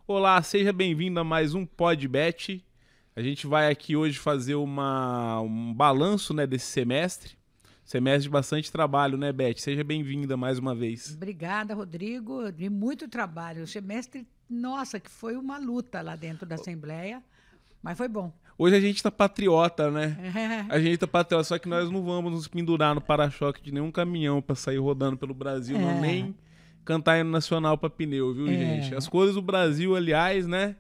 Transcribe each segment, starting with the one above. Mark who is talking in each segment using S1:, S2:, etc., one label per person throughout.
S1: Olá, seja bem-vindo a mais um PodBet. A gente vai aqui hoje fazer um balanço, né, desse semestre. Semestre de bastante trabalho, né, Beth? Seja bem-vinda mais uma vez.
S2: Obrigada, Rodrigo. De muito trabalho. O semestre, nossa, que foi uma luta lá dentro da Assembleia, mas foi bom.
S1: Hoje a gente tá patriota, né? A gente tá patriota, só que nós não vamos nos pendurar no para-choque de nenhum caminhão pra sair rodando pelo Brasil, não, nem cantar hino nacional pra pneu, viu, gente? As cores do Brasil, aliás, né,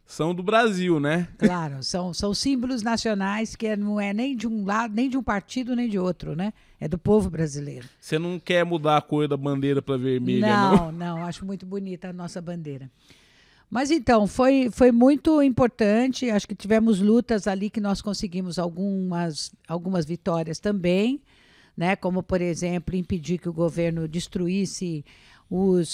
S1: são do Brasil, né?
S2: Claro, são símbolos nacionais que não é nem de um lado, nem de um partido, nem de outro, né? É do povo brasileiro.
S1: Você não quer mudar a cor da bandeira pra vermelha, não?
S2: Não, acho muito bonita a nossa bandeira. Mas então, foi muito importante, acho que tivemos lutas ali que nós conseguimos algumas vitórias também, né? Como, por exemplo, impedir que o governo destruísse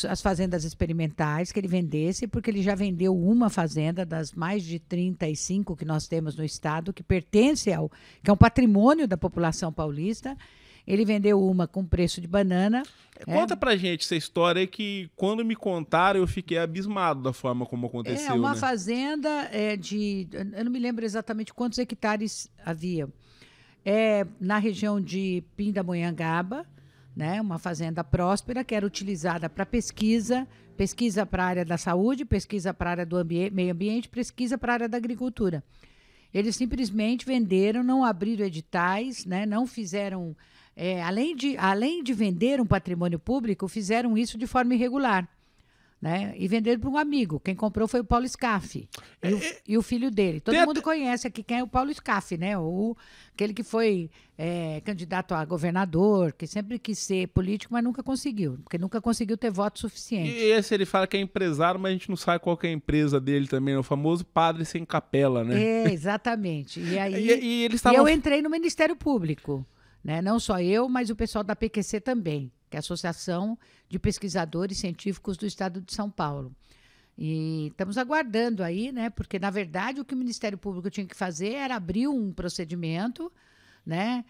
S2: as fazendas experimentais, que ele vendesse, porque ele já vendeu uma fazenda das mais de 35 que nós temos no estado, que que é um patrimônio da população paulista. Ele vendeu uma com preço de banana.
S1: Conta pra gente essa história que, quando me contaram, eu fiquei abismado da forma como aconteceu.
S2: É uma
S1: né?
S2: fazenda eu não me lembro exatamente quantos hectares havia. Na região de Pindamonhangaba, né? Uma fazenda próspera que era utilizada para pesquisa para a área da saúde, pesquisa para a área do meio ambiente, pesquisa para a área da agricultura. Eles simplesmente venderam, não abriram editais, né? Não fizeram... além de vender um patrimônio público, fizeram isso de forma irregular. Né? E venderam para um amigo. Quem comprou foi o Paulo Scaff e o filho dele. Todo mundo conhece aqui quem é o Paulo Scaff, né? Aquele que foi candidato a governador, que sempre quis ser político, mas nunca conseguiu, porque nunca conseguiu ter voto suficiente.
S1: E esse ele fala que é empresário, mas a gente não sabe qual que é a empresa dele também, o famoso padre sem capela, né?
S2: Exatamente. E aí eu entrei no Ministério Público. Né? Não só eu, mas o pessoal da PQC também, que é a Associação de Pesquisadores Científicos do Estado de São Paulo. E estamos aguardando aí, né? Porque, na verdade, o que o Ministério Público tinha que fazer era abrir um procedimento, né?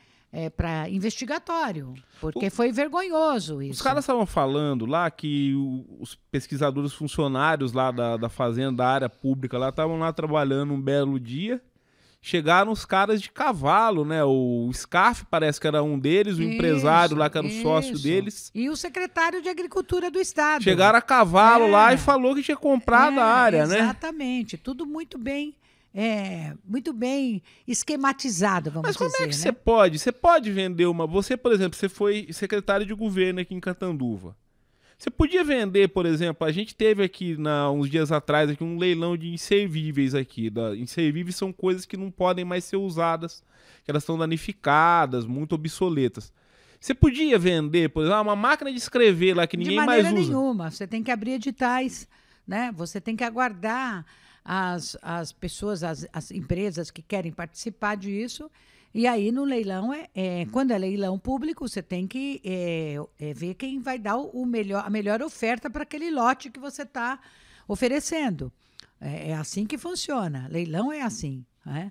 S2: Para investigatório, porque foi vergonhoso isso.
S1: Os caras estavam falando lá que os pesquisadores funcionários lá da fazenda, da área pública, lá estavam lá trabalhando um belo dia. Chegaram os caras de cavalo, né? O Scaff parece que era um deles, o empresário lá que era o sócio deles.
S2: E o secretário de Agricultura do Estado.
S1: Chegaram a cavalo lá e falou que tinha comprado a área, né?
S2: Exatamente. Tudo muito bem esquematizado, vamos dizer.
S1: Mas como é que você pode? Você pode vender uma... Você, por exemplo, você foi secretário de governo aqui em Catanduva. Você podia vender, por exemplo, a gente teve aqui, uns dias atrás, aqui, um leilão de inservíveis aqui. Inservíveis são coisas que não podem mais ser usadas, que elas estão danificadas, muito obsoletas. Você podia vender, por exemplo, uma máquina de escrever lá que ninguém mais usa?
S2: De maneira nenhuma. Você tem que abrir editais, né? Você tem que aguardar as pessoas, as empresas que querem participar disso. E aí, no leilão, quando é leilão público, você tem que ver quem vai dar a melhor oferta para aquele lote que você está oferecendo. É assim que funciona. Leilão é assim. Né?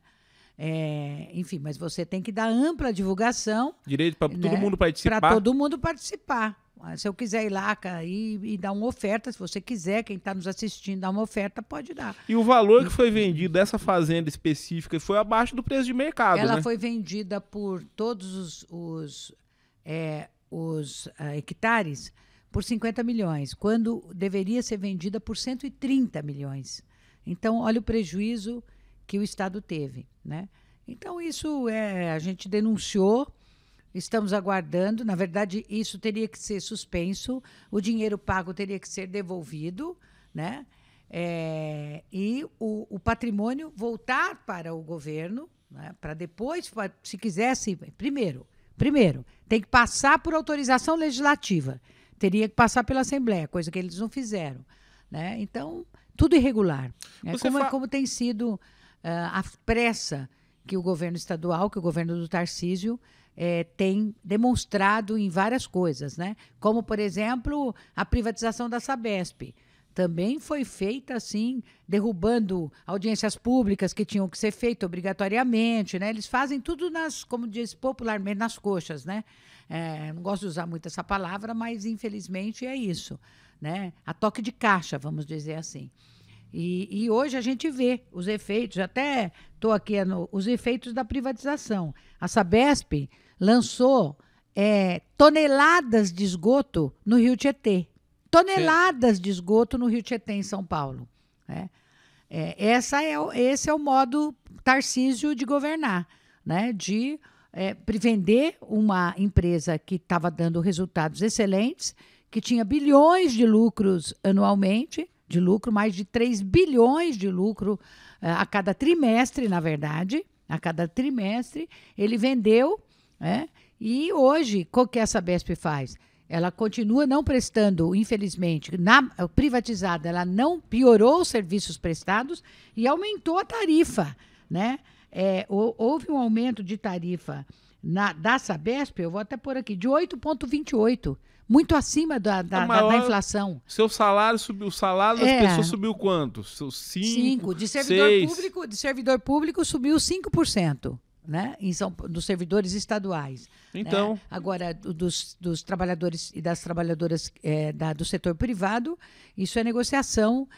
S2: Enfim, mas você tem que dar ampla divulgação.
S1: Direito para todo mundo participar.
S2: Para todo mundo participar. Se eu quiser ir lá e dar uma oferta, se você quiser, quem está nos assistindo, dar uma oferta, pode dar.
S1: E o valor que foi vendido dessa fazenda específica foi abaixo do preço de mercado,
S2: Ela foi vendida por todos os hectares por 50 milhões, quando deveria ser vendida por 130 milhões. Então, olha o prejuízo que o Estado teve. Né? Então, isso a gente denunciou. Estamos aguardando. Na verdade, isso teria que ser suspenso, o dinheiro pago teria que ser devolvido, né? E o patrimônio voltar para o governo, né? Para depois, se quisesse, primeiro, tem que passar por autorização legislativa, teria que passar pela Assembleia, coisa que eles não fizeram. Né? Então, tudo irregular. Como tem sido a pressa que o governo estadual, que o governo do Tarcísio, tem demonstrado em várias coisas, né? Como, por exemplo, a privatização da Sabesp. Também foi feita assim, derrubando audiências públicas que tinham que ser feitas obrigatoriamente. Né? Eles fazem tudo, como diz popularmente, nas coxas. Né? Não gosto de usar muito essa palavra, mas, infelizmente, é isso. Né? A toque de caixa, vamos dizer assim. E hoje a gente vê os efeitos, até estou aqui, os efeitos da privatização. A Sabesp lançou toneladas de esgoto no Rio Tietê. Toneladas de esgoto no Rio Tietê, em São Paulo. Né? Esse é o modo Tarcísio de governar, né? De vender uma empresa que estava dando resultados excelentes, que tinha bilhões de lucros anualmente, mais de 3 bilhões de lucro a cada trimestre, na verdade. A cada trimestre, ele vendeu, e hoje, o que a Sabesp faz? Ela continua não prestando, infelizmente, privatizada, ela não piorou os serviços prestados e aumentou a tarifa, né? Houve um aumento de tarifa da Sabesp, eu vou até pôr aqui, de 8,28%, muito acima da inflação.
S1: Seu salário subiu, o salário das pessoas subiu quanto? 5%,
S2: de
S1: 6%.
S2: servidor público subiu 5%. Né? Dos servidores estaduais.
S1: Então,
S2: né? Agora, dos trabalhadores e das trabalhadoras do setor privado, isso é negociação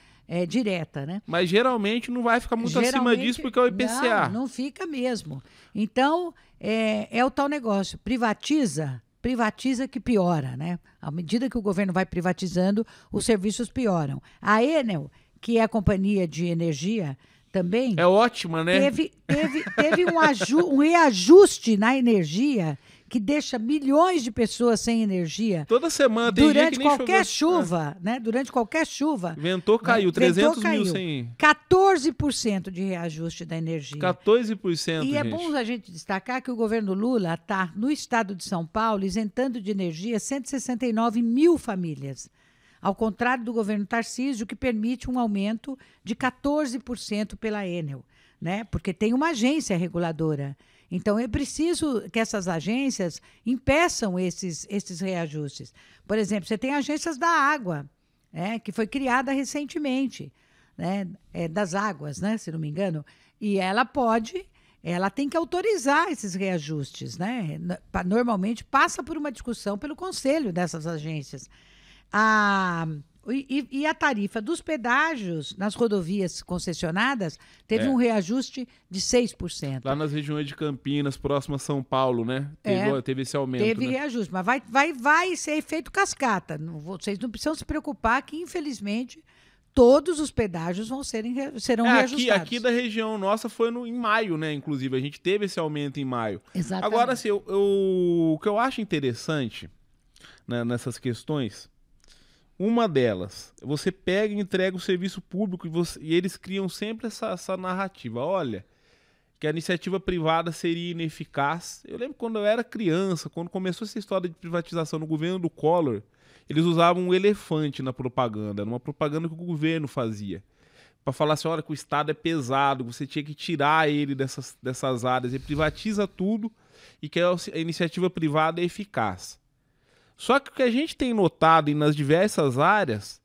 S2: direta. Né?
S1: Mas geralmente não vai ficar muito acima disso porque é o IPCA.
S2: Não fica mesmo. Então, é o tal negócio. Privatiza que piora. Né? À medida que o governo vai privatizando, os serviços pioram. A Enel, que é a companhia de energia, também
S1: é ótima, né?
S2: Teve um reajuste na energia que deixa milhões de pessoas sem energia.
S1: Toda semana tem
S2: durante qualquer chuva, né? Durante qualquer chuva.
S1: Ventou, caiu, 300 mil sem.
S2: 14% de reajuste da energia.
S1: 14%.
S2: E é bom a gente destacar que o governo Lula está no estado de São Paulo isentando de energia 169 mil famílias. Ao contrário do governo Tarcísio, que permite um aumento de 14% pela Enel, né? Porque tem uma agência reguladora. Então, é preciso que essas agências impeçam esses reajustes. Por exemplo, você tem agências da água, que foi criada recentemente, né? Das águas, né? Se não me engano, e ela tem que autorizar esses reajustes, né? Normalmente passa por uma discussão pelo conselho dessas agências. E a tarifa dos pedágios nas rodovias concessionadas teve um reajuste de 6%.
S1: Lá nas regiões de Campinas, próximo a São Paulo, né? Teve esse aumento.
S2: Teve reajuste, mas vai ser efeito cascata. Vocês não precisam se preocupar que, infelizmente, todos os pedágios serão reajustados.
S1: Aqui da região nossa foi em maio, né? Inclusive, a gente teve esse aumento em maio.
S2: Exatamente.
S1: Agora, assim, o que eu acho interessante, né, nessas questões... Uma delas, você pega e entrega o serviço público e eles criam sempre essa narrativa. Olha, que a iniciativa privada seria ineficaz. Eu lembro quando eu era criança, quando começou essa história de privatização no governo do Collor, eles usavam um elefante na propaganda, numa propaganda que o governo fazia. Para falar assim, olha, que o Estado é pesado, você tinha que tirar ele dessas áreas, ele privatiza tudo e que a iniciativa privada é eficaz. Só que o que a gente tem notado nas diversas áreas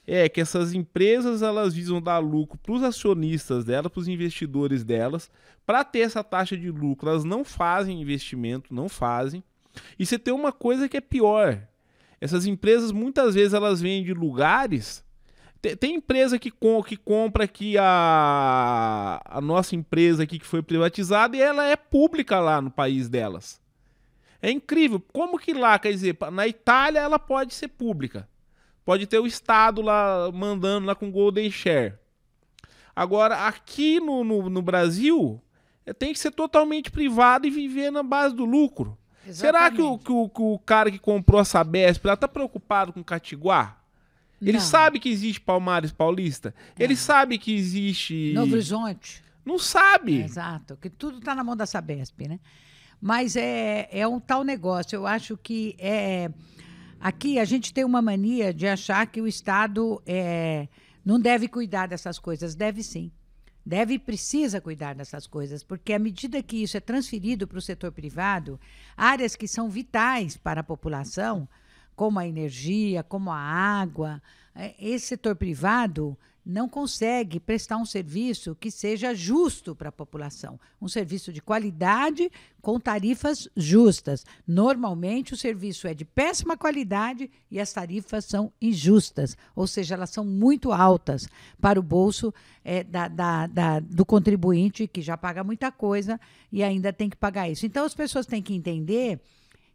S1: é que essas empresas elas visam dar lucro para os acionistas delas, para os investidores delas, para ter essa taxa de lucro. Elas não fazem investimento, não fazem. E você tem uma coisa que é pior. Essas empresas, muitas vezes, elas vêm de lugares... Tem empresa que compra aqui a nossa empresa aqui que foi privatizada e ela é pública lá no país delas. É incrível. Como que lá, quer dizer, na Itália ela pode ser pública. Pode ter o Estado lá mandando lá com Golden Share. Agora, aqui no Brasil, tem que ser totalmente privado e viver na base do lucro. Exatamente. Será que o cara que comprou a Sabesp está preocupado com Catiguá? Ele sabe que existe Palmares Paulista? Ele sabe que existe...
S2: Novo Horizonte?
S1: Não sabe.
S2: Exato, que tudo está na mão da Sabesp, né? Mas é um tal negócio. Eu acho que aqui a gente tem uma mania de achar que o Estado não deve cuidar dessas coisas. Deve sim. Deve e precisa cuidar dessas coisas, porque à medida que isso é transferido para o setor privado, áreas que são vitais para a população, como a energia, como a água, esse setor privado não consegue prestar um serviço que seja justo para a população, um serviço de qualidade com tarifas justas. Normalmente o serviço é de péssima qualidade e as tarifas são injustas, ou seja, elas são muito altas para o bolso do contribuinte, que já paga muita coisa e ainda tem que pagar isso. Então as pessoas têm que entender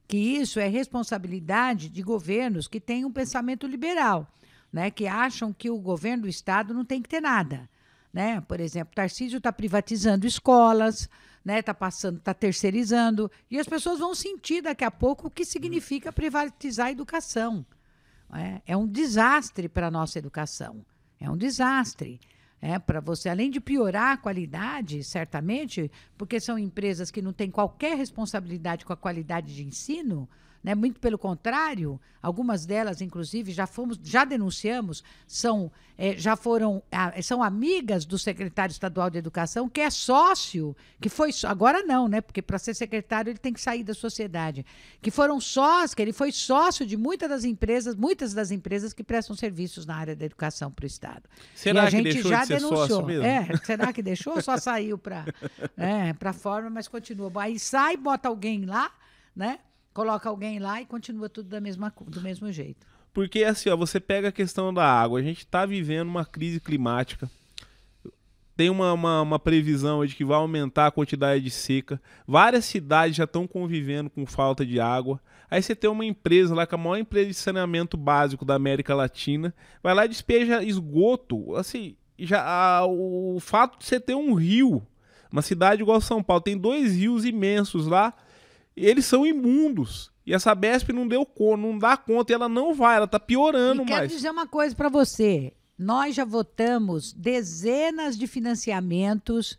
S2: que isso é responsabilidade de governos que têm um pensamento liberal, né, que acham que o governo do Estado não tem que ter nada. Né? Por exemplo, Tarcísio está privatizando escolas, né, está terceirizando, e as pessoas vão sentir daqui a pouco o que significa privatizar a educação. É um desastre para a nossa educação. É um desastre. Para você, além de piorar a qualidade, certamente, porque são empresas que não têm qualquer responsabilidade com a qualidade de ensino, né? Muito pelo contrário, algumas delas, inclusive, já denunciamos, são amigas do secretário estadual de educação, que é sócio, que foi, agora não, né? Porque para ser secretário ele tem que sair da sociedade, que foram sócios, que ele foi sócio de muitas das empresas que prestam serviços na área da educação para o Estado.
S1: Será que deixou de ser sócio mesmo?
S2: Será que deixou? Só saiu para fora, mas continua. Aí sai, bota alguém lá, né? Coloca alguém lá e continua tudo do mesmo jeito.
S1: Porque assim, você pega a questão da água, a gente está vivendo uma crise climática, tem uma previsão de que vai aumentar a quantidade de seca, várias cidades já estão convivendo com falta de água, aí você tem uma empresa lá, que é a maior empresa de saneamento básico da América Latina, vai lá e despeja esgoto, assim, o fato de você ter um rio, uma cidade igual São Paulo, tem 2 rios imensos lá, eles são imundos. E a Sabesp não dá conta, e ela não vai, ela está piorando mais.
S2: Quero dizer uma coisa para você. Nós já votamos dezenas de financiamentos,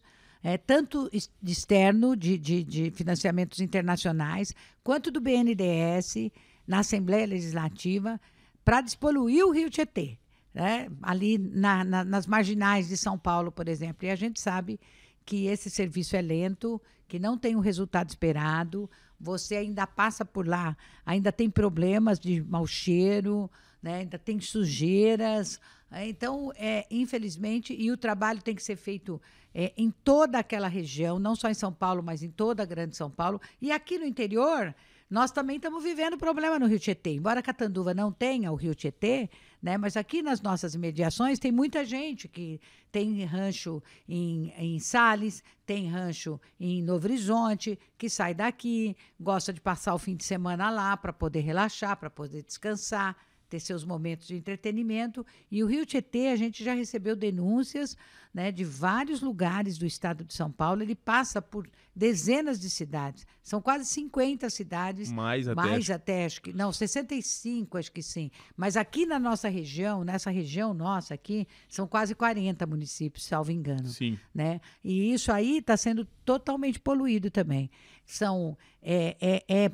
S2: tanto externo, de financiamentos internacionais, quanto do BNDES, na Assembleia Legislativa, para despoluir o Rio Tietê. Né? Ali nas marginais de São Paulo, por exemplo. E a gente sabe que esse serviço é lento, que não tem o resultado esperado, você ainda passa por lá, ainda tem problemas de mau cheiro, né? Ainda tem sujeiras. Então, infelizmente, e o trabalho tem que ser feito em toda aquela região, não só em São Paulo, mas em toda a grande São Paulo. E aqui no interior, nós também estamos vivendo problema no Rio Tietê. Embora Catanduva não tenha o Rio Tietê, né, mas aqui nas nossas imediações tem muita gente que tem rancho em Sales, tem rancho em Novo Horizonte, que sai daqui, gosta de passar o fim de semana lá para poder relaxar, para poder descansar, ter seus momentos de entretenimento. E o Rio Tietê, a gente já recebeu denúncias, né, de vários lugares do estado de São Paulo. Ele passa por dezenas de cidades. São quase 50 cidades.
S1: Mais até,
S2: acho que... Não, 65, acho que sim. Mas aqui na nossa região, nessa região nossa aqui, são quase 40 municípios, salvo engano.
S1: Sim.
S2: Né? E isso aí está sendo totalmente poluído também. São...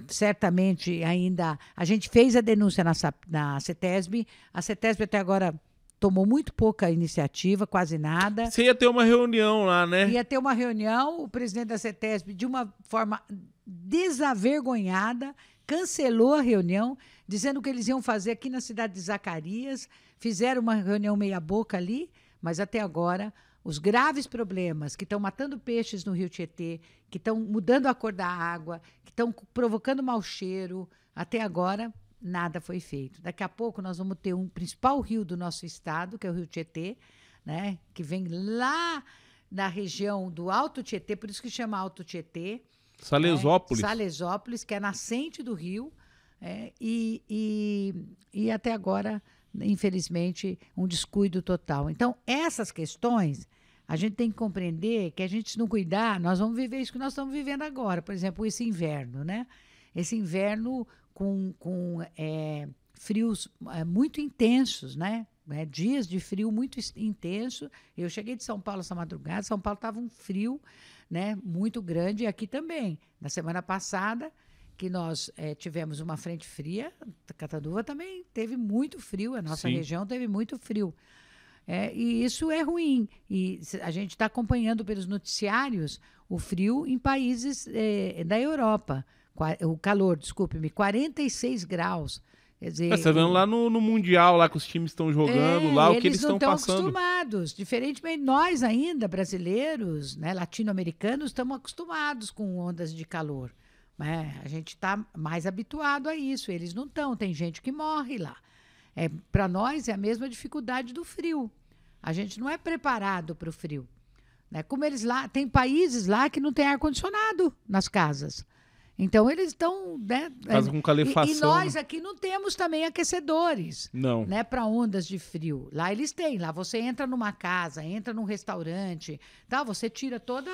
S2: certamente ainda... A gente fez a denúncia na CETESB. A CETESB até agora tomou muito pouca iniciativa, quase nada.
S1: Você ia ter uma reunião lá, né?
S2: Ia ter uma reunião, o presidente da CETESB, de uma forma desavergonhada, cancelou a reunião, dizendo que eles iam fazer aqui na cidade de Zacarias. Fizeram uma reunião meia boca ali, mas até agora... Os graves problemas que estão matando peixes no Rio Tietê, que estão mudando a cor da água, que estão provocando mau cheiro, até agora nada foi feito. Daqui a pouco nós vamos ter um principal rio do nosso estado, que é o Rio Tietê, né, que vem lá da região do Alto Tietê, por isso que chama Alto Tietê.
S1: Salesópolis.
S2: Salesópolis, que é nascente do rio, e até agora, infelizmente, um descuido total. Então, essas questões, a gente tem que compreender que a gente, se não cuidar, nós vamos viver isso que nós estamos vivendo agora. Por exemplo, esse inverno, né? Esse inverno com frios muito intensos, né? Dias de frio muito intenso. Eu cheguei de São Paulo essa madrugada, São Paulo estava um frio, né, muito grande, e aqui também. Na semana passada, que nós tivemos uma frente fria, Catanduva também teve muito frio, a nossa região teve muito frio. E isso é ruim. E a gente está acompanhando pelos noticiários o frio em países da Europa. O calor, desculpe-me, 46 graus. Quer dizer,
S1: Você tá vendo lá no Mundial, lá que os times estão jogando, lá o que eles estão passando.
S2: Eles não estão acostumados. Diferentemente, nós ainda, brasileiros, né, latino-americanos, estamos acostumados com ondas de calor. Né? A gente está mais habituado a isso. Eles não estão. Tem gente que morre lá. Para nós é a mesma dificuldade do frio. A gente não é preparado para o frio. Né? Como eles lá, tem países lá que não tem ar-condicionado nas casas. Então, eles estão... Né,
S1: casa com calefação.
S2: E nós aqui não temos também aquecedores.
S1: Não.
S2: Né, para ondas de frio. Lá eles têm. Lá você entra numa casa, entra num restaurante, tal, você tira todo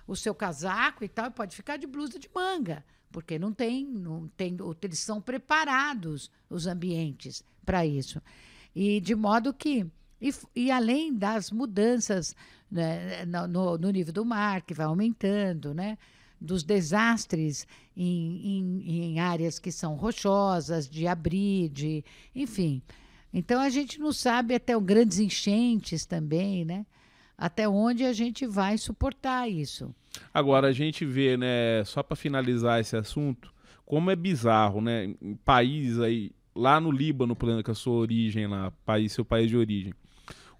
S2: o seu casaco e tal, e pode ficar de blusa de manga. Porque não tem, eles são preparados, os ambientes, para isso. E de modo que... E além das mudanças, né, no nível do mar, que vai aumentando, né? Dos desastres em áreas que são rochosas, de abride, enfim. Então, a gente não sabe até grandes enchentes também, né? Até onde a gente vai suportar isso.
S1: Agora, a gente vê, né, só para finalizar esse assunto, como é bizarro, né? Em países aí, lá no Líbano, por exemplo, que é a sua origem lá, seu país de origem.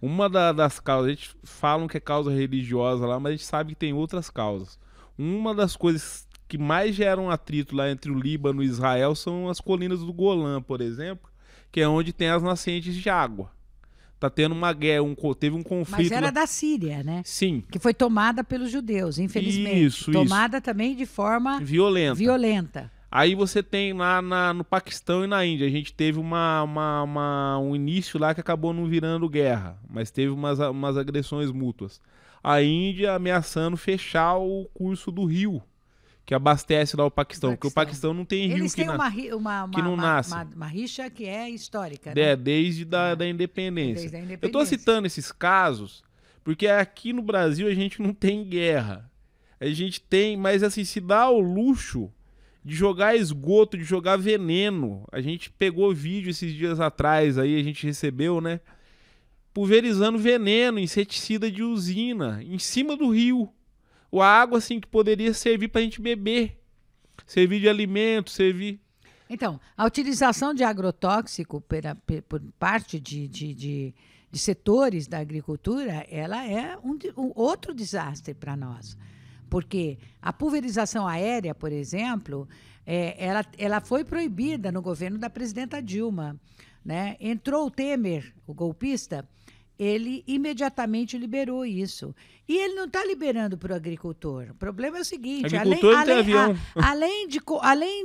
S1: Uma das causas, a gente falam que é causa religiosa lá, mas a gente sabe que tem outras causas. Uma das coisas que mais geram atrito lá entre o Líbano e Israel são as colinas do Golã, por exemplo, que é onde tem as nascentes de água. Tá tendo uma guerra, teve um conflito.
S2: Mas era
S1: lá.
S2: Da Síria, né?
S1: Sim.
S2: Que foi tomada pelos judeus, infelizmente.
S1: Isso.
S2: Tomada também de forma violenta.
S1: Aí você tem lá no Paquistão e na Índia. A gente teve um início lá que acabou não virando guerra, mas teve umas agressões mútuas. A Índia ameaçando fechar o curso do rio, que abastece lá o Paquistão, porque o Paquistão não tem rio
S2: Eles
S1: que
S2: têm
S1: que não nasce.
S2: Uma rixa que é histórica, né?
S1: Desde da independência.
S2: Desde a independência.
S1: Eu tô citando esses casos porque aqui no Brasil a gente não tem guerra. A gente tem, mas assim, se dá o luxo de jogar esgoto, de jogar veneno. A gente pegou vídeo esses dias atrás, aí a gente recebeu, né? Pulverizando veneno, inseticida de usina, em cima do rio. A água, assim, que poderia servir pra gente beber. Servir de alimento, servir...
S2: Então, a utilização de agrotóxico por parte de setores da agricultura, ela é outro desastre para nós. Porque a pulverização aérea, por exemplo, ela foi proibida no governo da presidenta Dilma. Né? Entrou o Temer, o golpista, ele imediatamente liberou isso. E ele não está liberando para o agricultor. O problema é o seguinte, além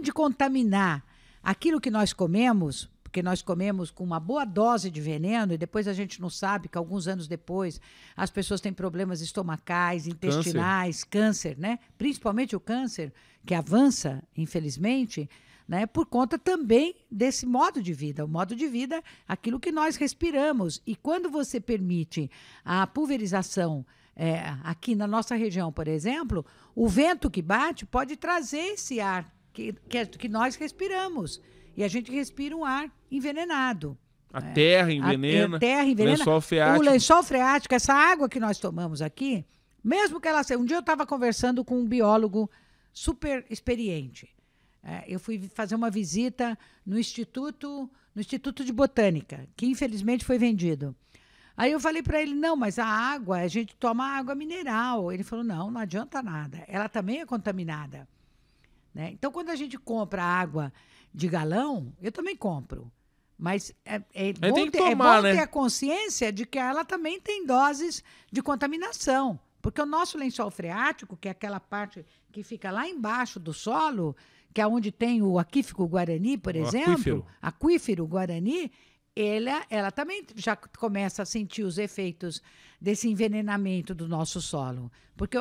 S2: de contaminar aquilo que nós comemos, porque nós comemos com uma boa dose de veneno e depois a gente não sabe que alguns anos depois as pessoas têm problemas estomacais, intestinais, câncer, né? Principalmente o câncer, que avança, infelizmente, né? Por conta também desse modo de vida. O modo de vida, aquilo que nós respiramos. E quando você permite a pulverização aqui na nossa região, por exemplo, o vento que bate pode trazer esse ar que nós respiramos. E a gente respira um ar envenenado.
S1: A terra envenena. Lençol freático.
S2: O lençol freático, essa água que nós tomamos aqui, mesmo que ela seja... Um dia eu estava conversando com um biólogo super experiente. Eu fui fazer uma visita no Instituto de Botânica, que infelizmente foi vendido. Aí eu falei para ele, não, mas a gente toma água mineral. Ele falou, não adianta nada. Ela também é contaminada. Né? Então, quando a gente compra água de galão, eu também compro. Mas é bom ter a consciência de que ela também tem doses de contaminação. Porque o nosso lençol freático, que é aquela parte que fica lá embaixo do solo, que é onde tem o aquífero Guarani, por exemplo, aquífero Guarani, ela também já começa a sentir os efeitos desse envenenamento do nosso solo. Porque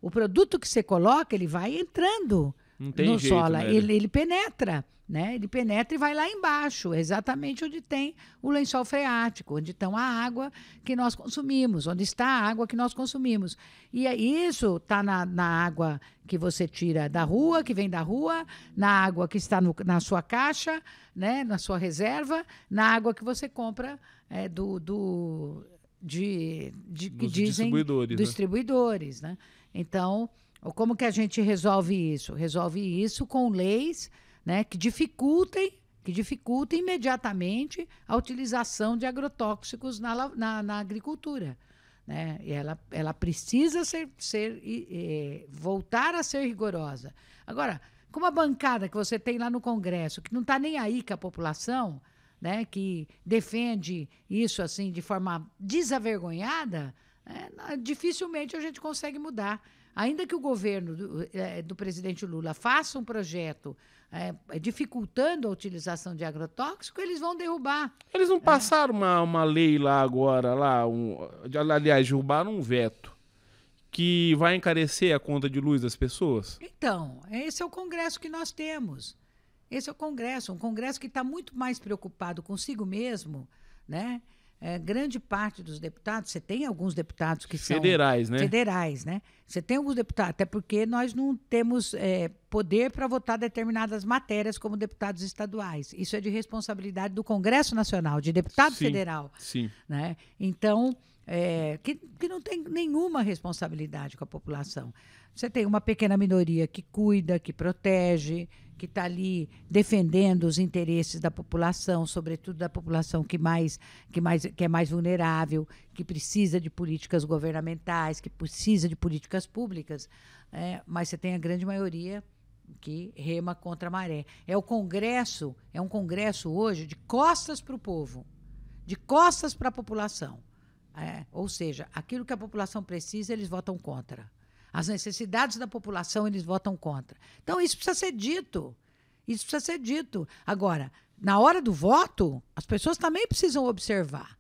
S2: o produto que você coloca, ele vai entrando no solo, né? Ele penetra. Né? Ele penetra e vai lá embaixo, exatamente onde tem o lençol freático, onde está a água que nós consumimos, onde está a água que nós consumimos. E isso está na água que você tira da rua, que vem da rua, na água que está na sua caixa, né? Na sua reserva, na água que você compra dos distribuidores. Né? Então, como que a gente resolve isso? Resolve isso com leis, né, que dificultem que dificulta imediatamente a utilização de agrotóxicos na agricultura. Né? E ela precisa voltar a ser rigorosa. Agora, com uma bancada que você tem lá no Congresso, que não está nem aí com a população, né, que defende isso assim de forma desavergonhada, dificilmente a gente consegue mudar. Ainda que o governo do presidente Lula faça um projeto dificultando a utilização de agrotóxico, eles vão derrubar.
S1: Eles não passaram uma lei lá agora, aliás, derrubaram um veto que vai encarecer a conta de luz das pessoas?
S2: Então, esse é o Congresso que nós temos. Esse é o Congresso, um Congresso que está muito mais preocupado consigo mesmo, né? Grande parte dos deputados, você tem alguns deputados que
S1: federais,
S2: são...
S1: né?
S2: Federais, né? Você tem alguns deputados, até porque nós não temos poder para votar determinadas matérias como deputados estaduais. Isso é de responsabilidade do Congresso Nacional, de deputado federal.
S1: Sim.
S2: Né? Então, que não tem nenhuma responsabilidade com a população. Você tem uma pequena minoria que cuida, que protege, que está ali defendendo os interesses da população, sobretudo da população que é mais vulnerável, que precisa de políticas governamentais, que precisa de políticas públicas, mas você tem a grande maioria que rema contra a maré. É um Congresso hoje de costas para o povo, de costas para a população. Ou seja, aquilo que a população precisa, eles votam contra. As necessidades da população, eles votam contra. Então, isso precisa ser dito. Isso precisa ser dito. Agora, na hora do voto, as pessoas também precisam observar.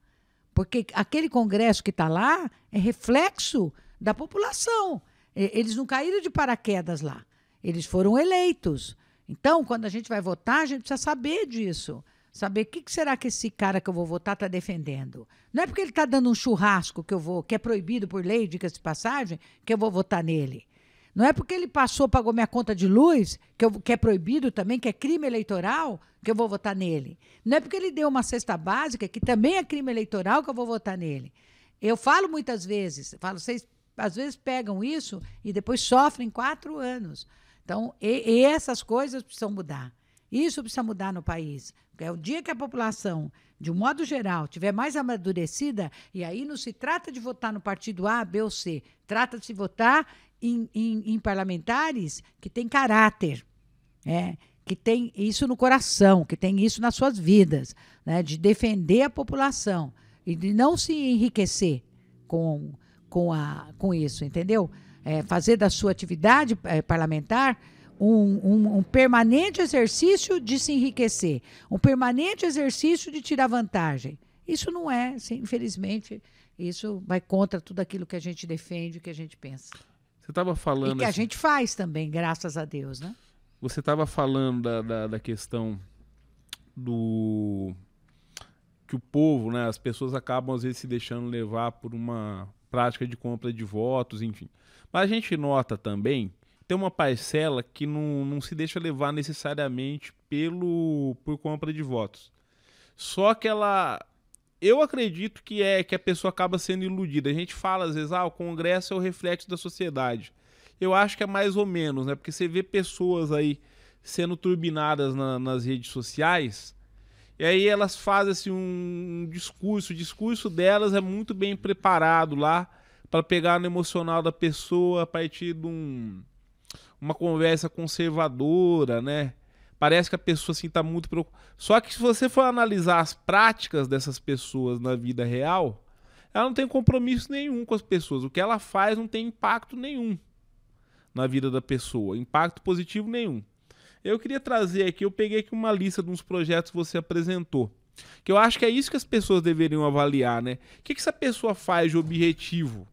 S2: Porque aquele Congresso que está lá é reflexo da população. Eles não caíram de paraquedas lá. Eles foram eleitos. Então, quando a gente vai votar, a gente precisa saber disso. Saber o que será que esse cara que eu vou votar está defendendo. Não é porque ele está dando um churrasco que é proibido por lei, diga-se de passagem, que eu vou votar nele. Não é porque ele pagou minha conta de luz, que é proibido também, que é crime eleitoral, que eu vou votar nele. Não é porque ele deu uma cesta básica, que também é crime eleitoral, que eu vou votar nele. Eu falo muitas vezes, vocês às vezes pegam isso e depois sofrem 4 anos. Então, e essas coisas precisam mudar. Isso precisa mudar no país. Porque é o dia que a população, de um modo geral, estiver mais amadurecida, e aí não se trata de votar no partido A, B ou C, trata de se votar em parlamentares que têm caráter, que tem isso no coração, que tem isso nas suas vidas, né, de defender a população e de não se enriquecer com isso, entendeu? Fazer da sua atividade parlamentar um permanente exercício de se enriquecer, um permanente exercício de tirar vantagem. Isso não é, infelizmente, isso vai contra tudo aquilo que a gente defende, que a gente pensa.
S1: Você estava falando...
S2: E que a gente faz também, graças a Deus, né?
S1: Você estava falando da questão do... que o povo, né, as pessoas acabam, às vezes, se deixando levar por uma prática de compra de votos, enfim. Mas a gente nota também, tem uma parcela que não se deixa levar necessariamente por compra de votos. Só que eu acredito que a pessoa acaba sendo iludida. A gente fala às vezes, o Congresso é o reflexo da sociedade. Eu acho que é mais ou menos, né? Porque você vê pessoas aí sendo turbinadas nas redes sociais, e aí elas fazem assim, um discurso. O discurso delas é muito bem preparado lá para pegar no emocional da pessoa a partir de uma conversa conservadora, né? Parece que a pessoa assim tá muito preocupada. Só que se você for analisar as práticas dessas pessoas na vida real, ela não tem compromisso nenhum com as pessoas. O que ela faz não tem impacto nenhum na vida da pessoa, impacto positivo nenhum. Eu queria trazer aqui, eu peguei aqui uma lista de uns projetos que você apresentou, que eu acho que é isso que as pessoas deveriam avaliar, né? O que essa pessoa faz de objetivo?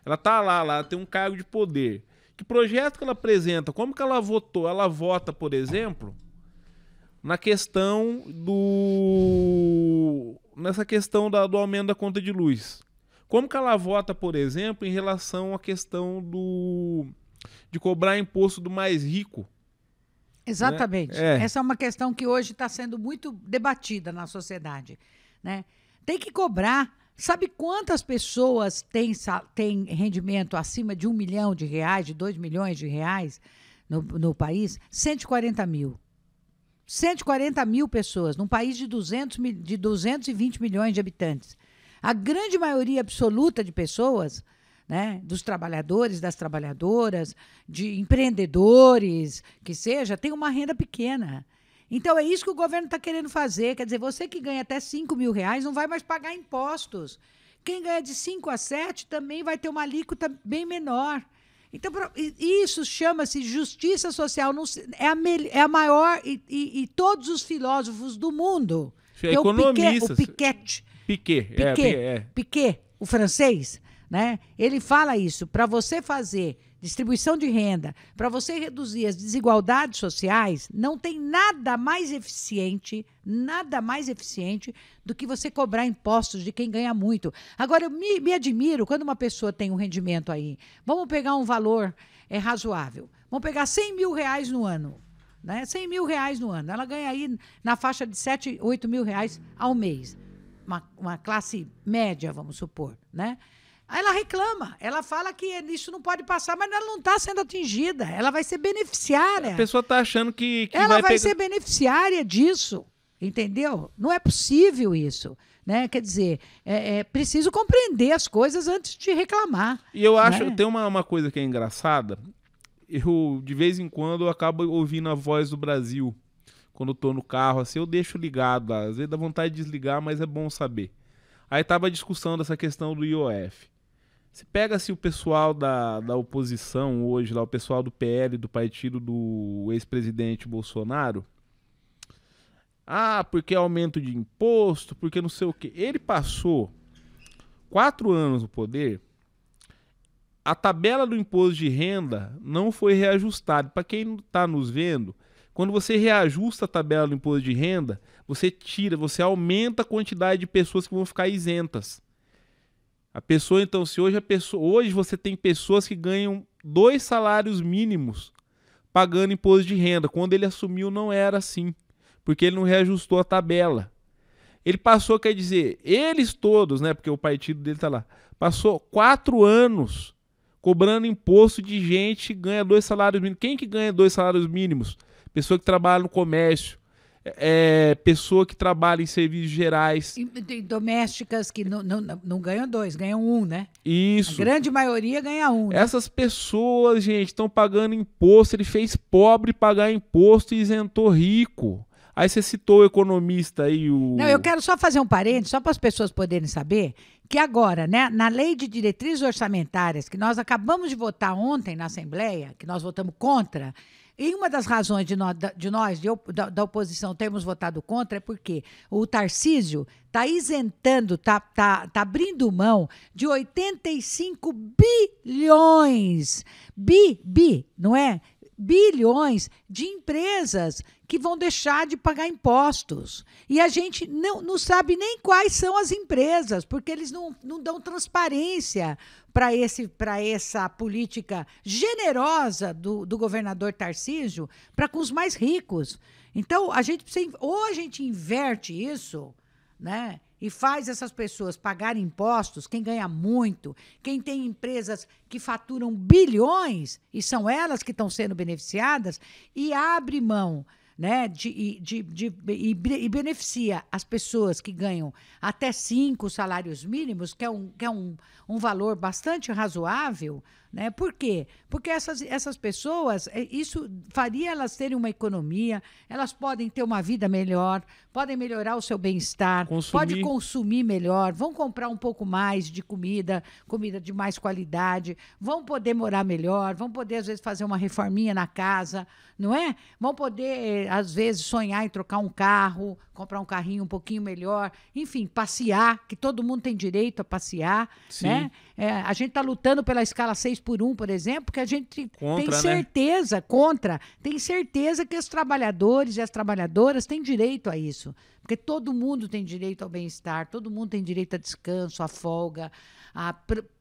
S1: Ela tá lá, ela tem um cargo de poder. Que projeto que ela apresenta? Como que ela votou? Ela vota, por exemplo, nessa questão do aumento da conta de luz. Como que ela vota, por exemplo, em relação à questão de cobrar imposto do mais rico?
S2: Exatamente.
S1: Né?
S2: Essa é uma questão que hoje está sendo muito debatida na sociedade, né? Tem que cobrar. Sabe quantas pessoas têm rendimento acima de R$1 milhão, de R$2 milhões no país? 140 mil. 140 mil pessoas, num país de 220 milhões de habitantes. A grande maioria absoluta de pessoas, né, dos trabalhadores, das trabalhadoras, de empreendedores, que seja, tem uma renda pequena. Então, é isso que o governo está querendo fazer. Quer dizer, você que ganha até 5 mil reais não vai mais pagar impostos. Quem ganha de 5 a 7 também vai ter uma alíquota bem menor. Então, isso chama-se justiça social. É a maior, e todos os filósofos do mundo.
S1: Economistas.
S2: Piquet, o francês, né? Ele fala isso. Para você fazer distribuição de renda, para você reduzir as desigualdades sociais, não tem nada mais eficiente do que você cobrar impostos de quem ganha muito. Agora, eu me admiro quando uma pessoa tem um rendimento aí. Vamos pegar um valor razoável. Vamos pegar 100 mil reais no ano. Né? 100 mil reais no ano. Ela ganha aí na faixa de 7, 8 mil reais ao mês. Uma classe média, vamos supor, né? Aí ela reclama, ela fala que isso não pode passar, mas ela não está sendo atingida, ela vai ser beneficiária.
S1: A pessoa está achando que
S2: ela vai ser beneficiária disso, entendeu? Não é possível isso, né? Quer dizer, é preciso compreender as coisas antes de reclamar.
S1: E eu acho, tem uma coisa que é engraçada, eu de vez em quando eu acabo ouvindo a Voz do Brasil, quando eu tô no carro, assim, eu deixo ligado, às vezes dá vontade de desligar, mas é bom saber. Aí tava a discussão dessa questão do IOF. Você pega assim, o pessoal da oposição hoje, lá, o pessoal do PL, do partido do ex-presidente Bolsonaro. Ah, porque aumento de imposto, porque não sei o quê. Ele passou 4 anos no poder, a tabela do imposto de renda não foi reajustada. Para quem não está nos vendo, quando você reajusta a tabela do imposto de renda, você aumenta a quantidade de pessoas que vão ficar isentas. A pessoa, então, se hoje você tem pessoas que ganham 2 salários mínimos pagando imposto de renda. Quando ele assumiu não era assim, porque ele não reajustou a tabela. Ele passou, quer dizer, eles todos, né, porque o partido dele está lá, passou 4 anos cobrando imposto de gente que ganha 2 salários mínimos. Quem que ganha 2 salários mínimos? Pessoa que trabalha no comércio. Pessoa que trabalha em serviços gerais.
S2: E domésticas que não ganham 2, ganham 1, né?
S1: Isso.
S2: A grande maioria ganha 1. Né?
S1: Essas pessoas, gente, estão pagando imposto. Ele fez pobre pagar imposto e isentou rico. Aí você citou o economista aí,
S2: Não, eu quero só fazer um parênteses, só para as pessoas poderem saber, que agora, né, na Lei de Diretrizes Orçamentárias, que nós acabamos de votar ontem na Assembleia, que nós votamos contra, e uma das razões de nós, da oposição, termos votado contra é porque o Tarcísio está isentando, está abrindo mão de 85 bilhões, não é? Bilhões de empresas que vão deixar de pagar impostos. E a gente não sabe nem quais são as empresas, porque eles não dão transparência para essa política generosa do governador Tarcísio para com os mais ricos. Então, a gente precisa, ou a gente inverte isso, né? E faz essas pessoas pagarem impostos, quem ganha muito, quem tem empresas que faturam bilhões, e são elas que estão sendo beneficiadas, e abre mão, né, e beneficia as pessoas que ganham até 5 salários mínimos, que é um valor bastante razoável, né? Por quê? Porque essas pessoas, isso faria elas terem uma economia, elas podem ter uma vida melhor, podem melhorar o seu bem-estar, podem consumir melhor, vão comprar um pouco mais de comida de mais qualidade, vão poder morar melhor, vão poder, às vezes, fazer uma reforminha na casa, não é? Vão poder, às vezes, sonhar em trocar um carro, comprar um carrinho um pouquinho melhor, enfim, passear, que todo mundo tem direito a passear, né? A gente está lutando pela escala 6x1, por exemplo, porque a gente tem certeza, tem certeza que os trabalhadores e as trabalhadoras têm direito a isso, porque todo mundo tem direito ao bem-estar, todo mundo tem direito a descanso, a folga, a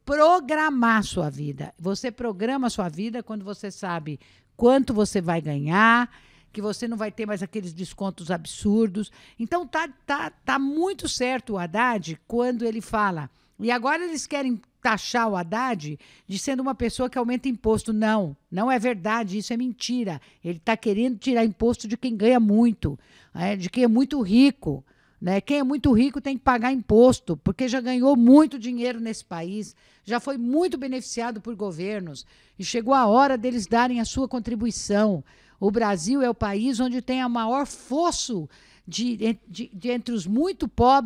S2: programar a sua vida. Você programa a sua vida quando você sabe quanto você vai ganhar, que você não vai ter mais aqueles descontos absurdos. Então, tá muito certo o Haddad quando ele fala. E agora eles querem taxar o Haddad de sendo uma pessoa que aumenta imposto. Não, não é verdade, isso é mentira. Ele está querendo tirar imposto de quem ganha muito, de quem é muito rico. Né? Quem é muito rico tem que pagar imposto, porque já ganhou muito dinheiro nesse país, já foi muito beneficiado por governos, e chegou a hora deles darem a sua contribuição. O Brasil é o país onde tem a maior fosso entre os muito pobres